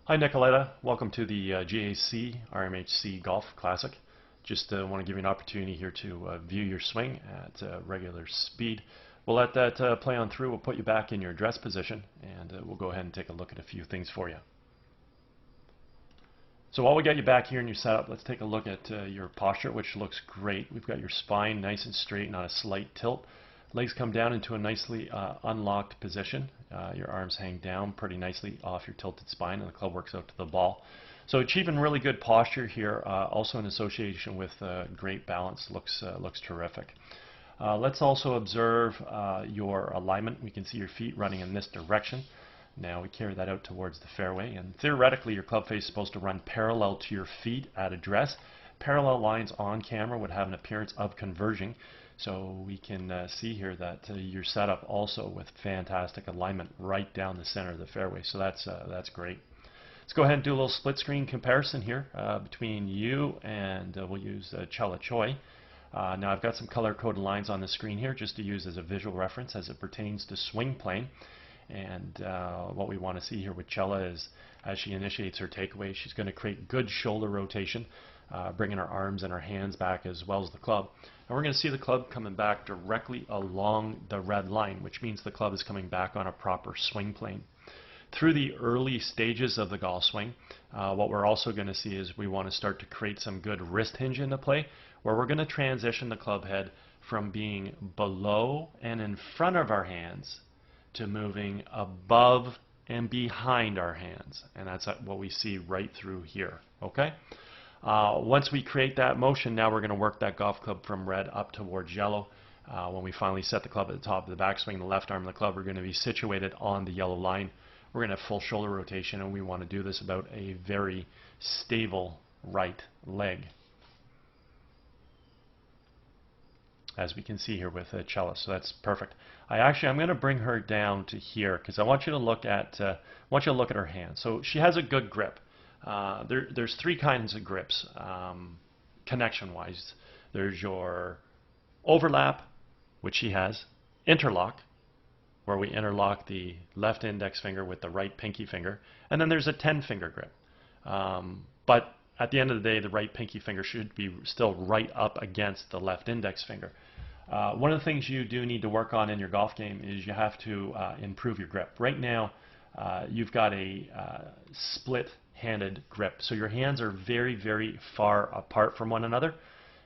Hi Nicoletta, welcome to the GAC RMHC Golf Classic. Just want to give you an opportunity here to view your swing at regular speed. We'll let that play on through. We'll put you back in your address position and we'll go ahead and take a look at a few things for you. So while we get you back here in your setup, let's take a look at your posture, which looks great. We've got your spine nice and straight, not a slight tilt. Legs come down into a nicely unlocked position. Your arms hang down pretty nicely off your tilted spine, and the club works out to the ball. So achieving really good posture here, also in association with great balance, looks terrific. Let's also observe your alignment. We can see your feet running in this direction. Now we carry that out towards the fairway, and theoretically your club face is supposed to run parallel to your feet at address. Parallel lines on camera would have an appearance of converging, so we can see here that you're set up also with fantastic alignment right down the center of the fairway, so that's great. Let's go ahead and do a little split screen comparison here between you and we'll use Chella Choi. Now I've got some color-coded lines on the screen here just to use as a visual reference as it pertains to swing plane. And what we want to see here with Chella is as she initiates her takeaway, she's going to create good shoulder rotation, bringing her arms and her hands back as well as the club. And we're going to see the club coming back directly along the red line, which means the club is coming back on a proper swing plane. Through the early stages of the golf swing, what we're also going to see is we want to start to create some good wrist hinge into play, where we're going to transition the club head from being below and in front of our hands to moving above and behind our hands, and that's what we see right through here. Okay. Once we create that motion, now we're going to work that golf club from red up towards yellow. When we finally set the club at the top of the backswing, the left arm of the club, we're going to be situated on the yellow line. We're going to have full shoulder rotation, and we want to do this about a very stable right leg, as we can see here with Chella. So that's perfect. I'm going to bring her down to here because I want you to look at her hand. So she has a good grip. There's three kinds of grips connection-wise. There's your overlap, which she has, interlock, where we interlock the left index finger with the right pinky finger, and then there's a 10-finger grip. But at the end of the day, the right pinky finger should be still right up against the left index finger. One of the things you do need to work on in your golf game is you have to improve your grip. Right now, you've got a split-handed grip. So your hands are very, very far apart from one another.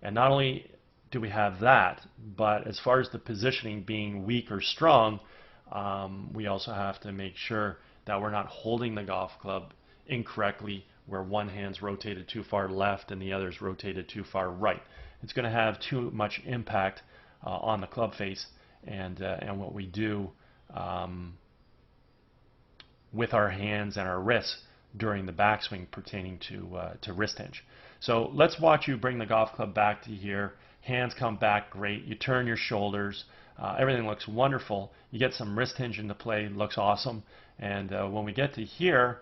And not only do we have that, but as far as the positioning being weak or strong, we also have to make sure that we're not holding the golf club incorrectly, where one hand's rotated too far left and the other's rotated too far right. It's going to have too much impact on the club face and what we do with our hands and our wrists during the backswing pertaining to wrist hinge. So let's watch you bring the golf club back to here. Hands come back great. You turn your shoulders. Everything looks wonderful. You get some wrist hinge into play. Looks awesome. And when we get to here,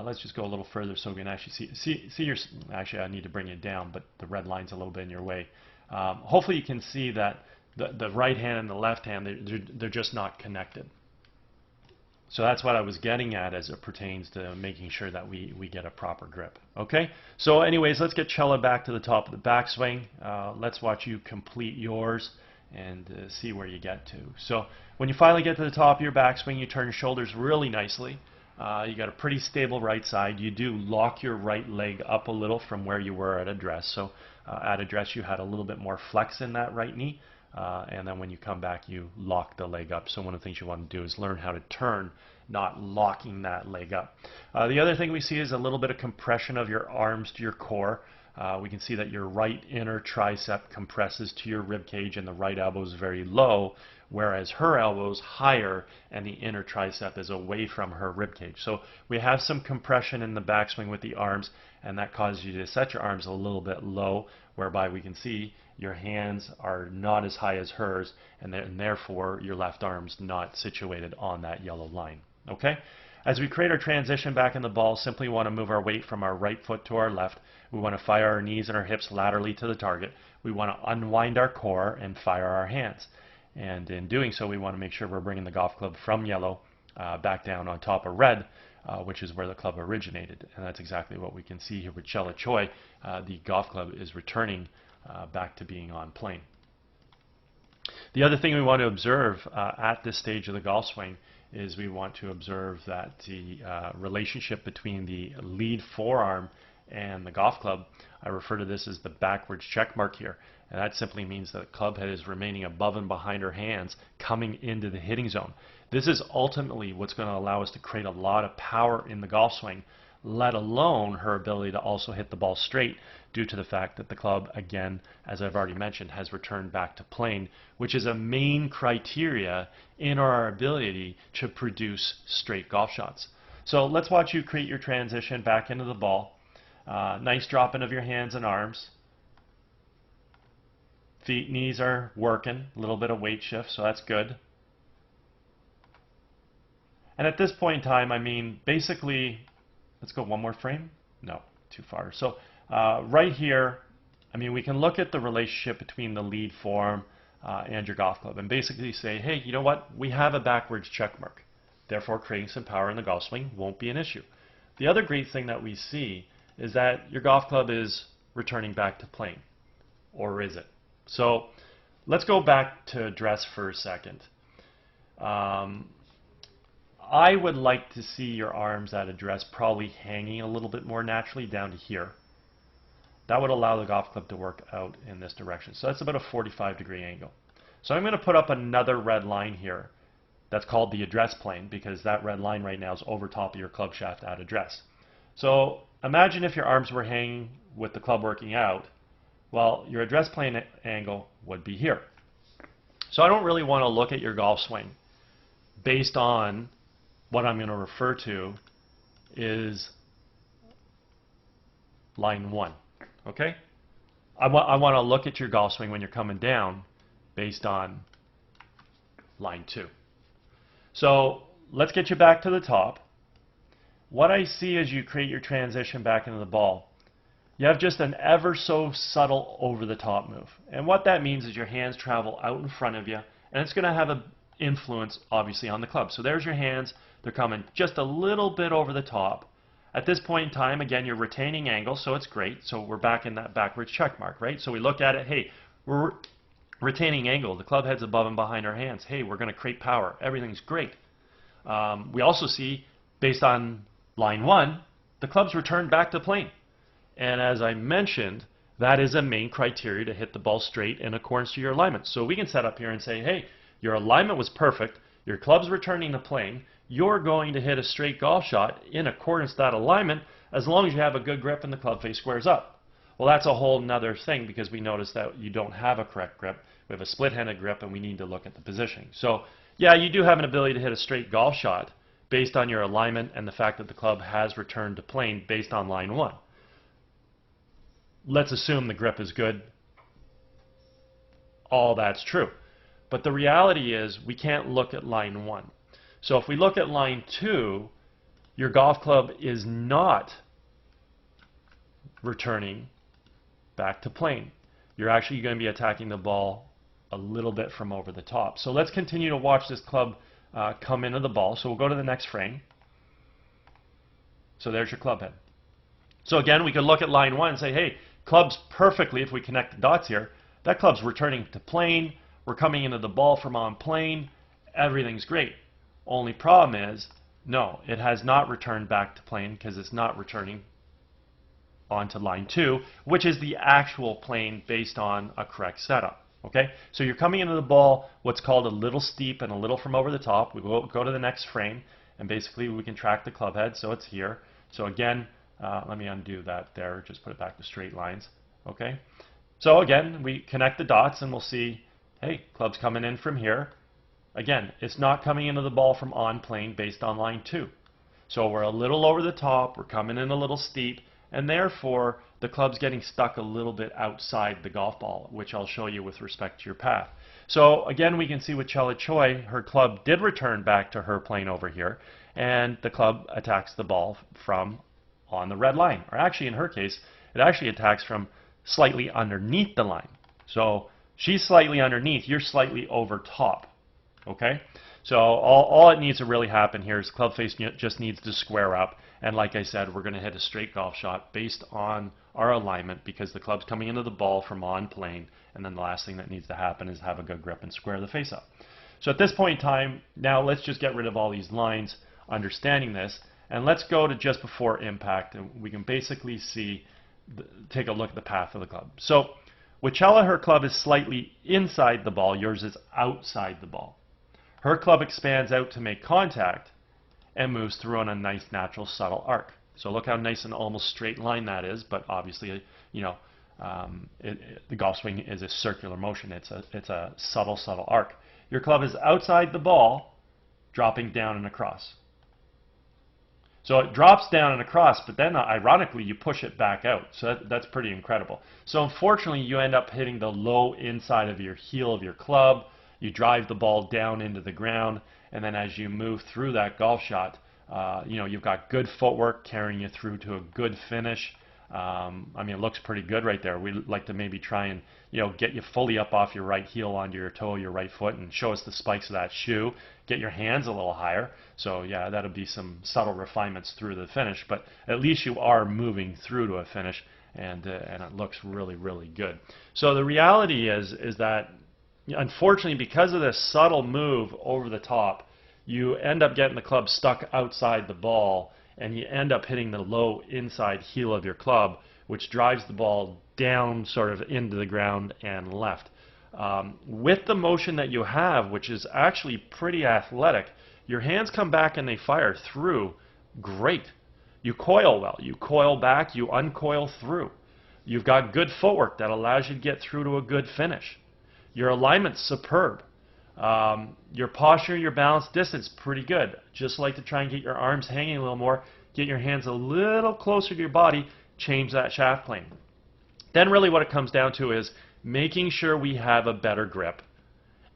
let's just go a little further so we can actually see your. Actually, I need to bring it down, but the red line's a little bit in your way. Hopefully, you can see that the right hand and the left hand they're just not connected. So that's what I was getting at as it pertains to making sure that we get a proper grip. Okay. So, anyways, let's get Chella back to the top of the backswing. Let's watch you complete yours and see where you get to. So when you finally get to the top of your backswing, you turn your shoulders really nicely. You got a pretty stable right side. You do lock your right leg up a little from where you were at address. So at address you had a little bit more flex in that right knee. And then when you come back, you lock the leg up. So one of the things you want to do is learn how to turn, not locking that leg up. The other thing we see is a little bit of compression of your arms to your core. We can see that your right inner tricep compresses to your rib cage and the right elbow is very low, whereas her elbow is higher and the inner tricep is away from her rib cage. So we have some compression in the backswing with the arms, and that causes you to set your arms a little bit low, whereby we can see your hands are not as high as hers, and therefore your left arm's not situated on that yellow line. Okay? As we create our transition back in the ball, simply want to move our weight from our right foot to our left. We want to fire our knees and our hips laterally to the target. We want to unwind our core and fire our hands. And in doing so, we want to make sure we're bringing the golf club from yellow back down on top of red which is where the club originated. And that's exactly what we can see here with Chela Choi. The golf club is returning back to being on plane. The other thing we want to observe at this stage of the golf swing is we want to observe that the relationship between the lead forearm and the golf club, I refer to this as the backwards check mark here. And that simply means that the club head is remaining above and behind her hands coming into the hitting zone. This is ultimately what's going to allow us to create a lot of power in the golf swing, let alone her ability to also hit the ball straight due to the fact that the club, again, as I've already mentioned, has returned back to plane, which is a main criteria in our ability to produce straight golf shots. So let's watch you create your transition back into the ball. Nice drop in of your hands and arms. Feet, knees are working, a little bit of weight shift, so that's good. And at this point in time, I mean, basically, let's go one more frame. No, too far. So right here, I mean, we can look at the relationship between the lead form and your golf club and basically say, hey, you know what? We have a backwards check mark. Therefore, creating some power in the golf swing won't be an issue. The other great thing that we see is that your golf club is returning back to plane. Or is it? So let's go back to address for a second. I would like to see your arms at address probably hanging a little bit more naturally down to here. That would allow the golf club to work out in this direction. So that's about a 45-degree angle. So I'm going to put up another red line here. That's called the address plane because that red line right now is over top of your club shaft at address. So imagine if your arms were hanging with the club working out. Well, your address plane angle would be here. So I don't really want to look at your golf swing based on what I'm going to refer to is line 1. Okay? I want to look at your golf swing when you're coming down based on line 2. So let's get you back to the top. What I see as you create your transition back into the ball, you have just an ever so subtle over the top move. And what that means is your hands travel out in front of you, and it's going to have an influence obviously on the club. So there's your hands, they're coming just a little bit over the top. At this point in time, again, you're retaining angle, so it's great. So we're back in that backwards check mark, right? So we look at it, hey, we're retaining angle, the club head's above and behind our hands. Hey, we're going to create power, everything's great. We also see, based on line 1, the club's returned back to plane. And as I mentioned, that is a main criteria to hit the ball straight in accordance to your alignment. So we can set up here and say, hey, your alignment was perfect, your club's returning to plane, you're going to hit a straight golf shot in accordance to that alignment as long as you have a good grip and the club face squares up. Well, that's a whole nother thing because we notice that you don't have a correct grip. We have a split-handed grip and we need to look at the positioning. So yeah, you do have an ability to hit a straight golf shot based on your alignment and the fact that the club has returned to plane based on line 1. Let's assume the grip is good. All that's true. But the reality is we can't look at line 1. So if we look at line 2, your golf club is not returning back to plane. You're actually going to be attacking the ball a little bit from over the top. So let's continue to watch this club come into the ball. So we'll go to the next frame. So there's your club head. So again, we could look at line 1 and say, hey, club's perfectly, if we connect the dots here, that club's returning to plane. We're coming into the ball from on plane. Everything's great. Only problem is, no, it has not returned back to plane because it's not returning onto line 2, which is the actual plane based on a correct setup. Okay, so you're coming into the ball what's called a little steep and a little from over the top. We go to the next frame, and basically we can track the club head, so it's here. So again, let me undo that there, just put it back to straight lines. Okay, so again, we connect the dots and we'll see, hey, club's coming in from here. Again, it's not coming into the ball from on plane based on line 2. So we're a little over the top, we're coming in a little steep, and therefore the club's getting stuck a little bit outside the golf ball, which I'll show you with respect to your path. So again, we can see with Chela Choi, her club did return back to her plane over here, and the club attacks the ball from on the red line. Or actually, in her case, it actually attacks from slightly underneath the line. So she's slightly underneath, you're slightly over top. Okay? So all it needs to really happen here is club face just needs to square up. And like I said, we're going to hit a straight golf shot based on our alignment because the club's coming into the ball from on plane. And then the last thing that needs to happen is have a good grip and square the face up. So at this point in time, now let's just get rid of all these lines, understanding this. And let's go to just before impact. And we can basically see, take a look at the path of the club. So with Chela, her club is slightly inside the ball. Yours is outside the ball. Her club expands out to make contact and moves through on a nice, natural, subtle arc. So look how nice and almost straight line that is, but obviously, you know, the golf swing is a circular motion. It's a subtle, subtle arc. Your club is outside the ball, dropping down and across. So it drops down and across, but then ironically, you push it back out. So that's pretty incredible. So unfortunately, you end up hitting the low inside of your heel of your club. You drive the ball down into the ground, and then as you move through that golf shot, you know, you've got good footwork carrying you through to a good finish. I mean, it looks pretty good right there. We'd like to maybe try and, you know, get you fully up off your right heel onto your toe, your right foot, and show us the spikes of that shoe. Get your hands a little higher. So yeah, that'll be some subtle refinements through the finish, but at least you are moving through to a finish, and it looks really, really good. So the reality is that unfortunately, because of this subtle move over the top, you end up getting the club stuck outside the ball, and you end up hitting the low inside heel of your club, which drives the ball down sort of into the ground and left. With the motion that you have, which is actually pretty athletic, your hands come back and they fire through great. You coil well. You coil back, you uncoil through. You've got good footwork that allows you to get through to a good finish. Your alignment's superb. Your posture, your balance, distance, pretty good. Just like to try and get your arms hanging a little more, get your hands a little closer to your body, change that shaft plane. Then really what it comes down to is making sure we have a better grip,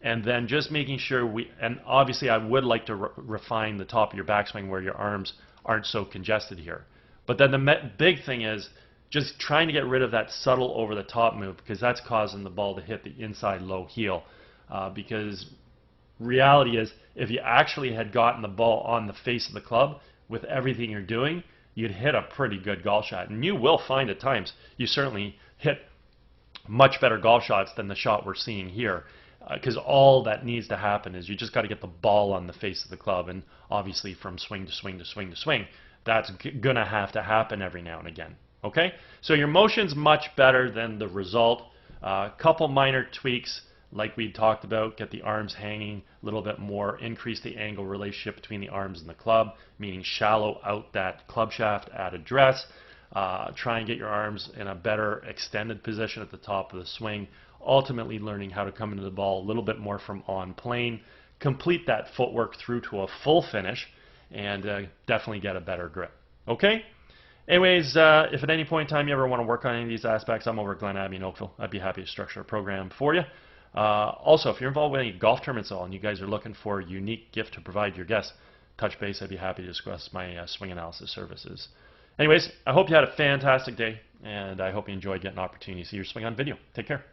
and then just making sure and obviously I would like to refine the top of your backswing where your arms aren't so congested here. But then the big thing is just trying to get rid of that subtle over the top move, because that's causing the ball to hit the inside low heel. Because reality is, if you actually had gotten the ball on the face of the club with everything you're doing, you'd hit a pretty good golf shot. And you will find at times you certainly hit much better golf shots than the shot we're seeing here. Because all that needs to happen is you just got to get the ball on the face of the club. And obviously from swing to swing to swing to swing, that's going to have to happen every now and again. Okay? So your motion's much better than the result. Couple minor tweaks, like we talked about, get the arms hanging a little bit more, increase the angle relationship between the arms and the club, meaning shallow out that club shaft at address. Try and get your arms in a better extended position at the top of the swing. Ultimately learning how to come into the ball a little bit more from on plane. Complete that footwork through to a full finish, and definitely get a better grip. Okay? Anyways, if at any point in time you ever want to work on any of these aspects, I'm over at Glen Abbey in Oakville. I'd be happy to structure a program for you. Also, if you're involved with any golf tournaments at all and you guys are looking for a unique gift to provide your guests, touch base. I'd be happy to discuss my swing analysis services. Anyways, I hope you had a fantastic day, and I hope you enjoyed getting an opportunity to see your swing on video. Take care.